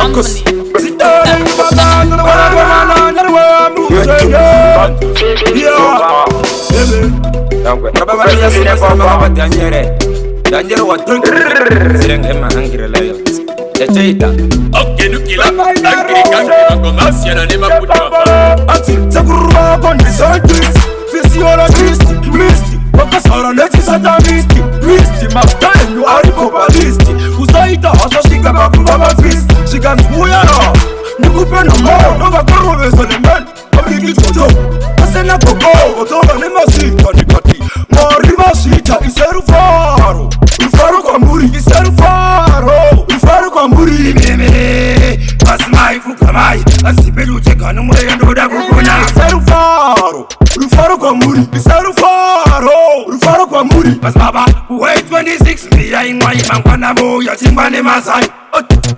Company. Physiologist, misty, wakasara nechi satanisti, misty, maftain, you are popalisti, usaita hasa shika bakuba mafist, shika mtuya, nikupena mo, nova karo vesole men, kabiki tuto, asena koko, otoba ni masita nikati, mori masita, iseru faro, ufaro kwa muri, iseru faro, ufaro kwa muri, mimi, masimai fukamai, asiperu cheka numwe yandoda kukuna, iseru faro, Rufaro kwa muri, isaru Rufaro kwa muri. Mas baba, wait 26 Mia ingwa imangwana mo ya chimbane masai.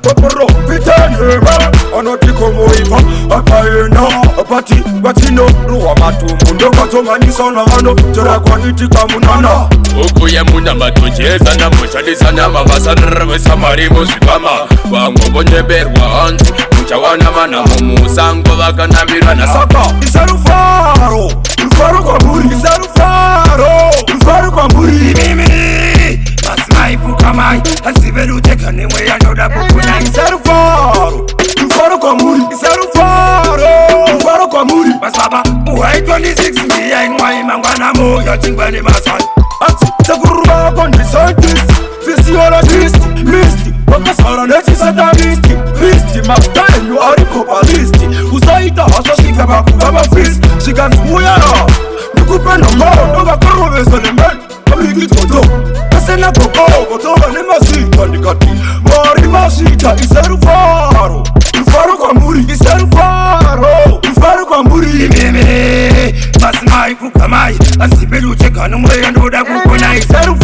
Poporo, pitane ba, anotiko moiva. Akaena, apati, watino, ruwa matu mundo katoma nisana hano. Jara kwa iti kamunana. Uku ya muna matojeza na mochali sana mabasa nrwe samari muzikama. Wango bonye berwa anzu, mchawana mana mumusango waka nambira na saka. Isaru Rufaro kwa muri, isaru Rufaro kwa muri. Mimi, masimai fukamai, asiberu teka nimwe ya noda kukuna. Isaru Rufaro kwa muri, isaru Rufaro kwa muri. Mas baba, uwai 26 Mia ingwa imangwana mo ya chimbane masai. Ati, takuruba kondi scientist, physiologist, misty, wakasara nechi satanisti, misty, maftain, you are popalisti, usaita hasa shika bakuba mafist, shika mtuya, nikupena mo, nova karo vesole men, kabiki toto, kasena koko, kotoba ni masita nikati, mori masita, iseru faro, Rufaro kwa muri, iseru Rufaro kwa muri, mimi, masimai fukamai, asiberu cheka numwe yandoda kukuna. Iseru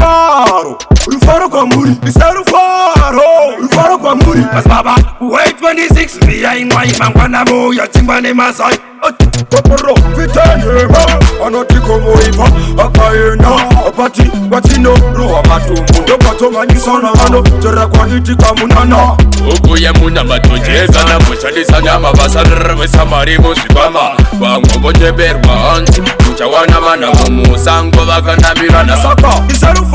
Rufaro kwa muri, iseru Rufaro kwa muri. Mas baba, wait 26 Mia ingwa imangwana mo ya chimbane masai. Poporo, pitane ba, anotiko moiva. Akaena, apati, watino, ruwa matu mundo katoma nisana hano. Jara kwa iti kamunana. Uku ya muna matojeza na mochali sana mabasa nrwe samari muzikama. Wango bonye berwa anzu, mchawana mana mumusango waka nambira na saka. Isaru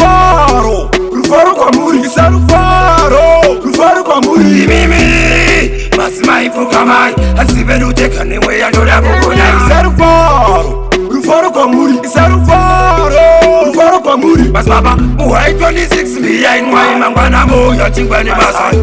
Rufaro kwa muri, isaru Rufaro kwa muri. Mimi, masimai fukamai, asiberu teka nimwe ya ndoda kukuna. Isaru Rufaro kwa muri, isaru Rufaro kwa muri. Mas baba, uwai 26 Mia ingwa imangwana mo ya chimbane masai.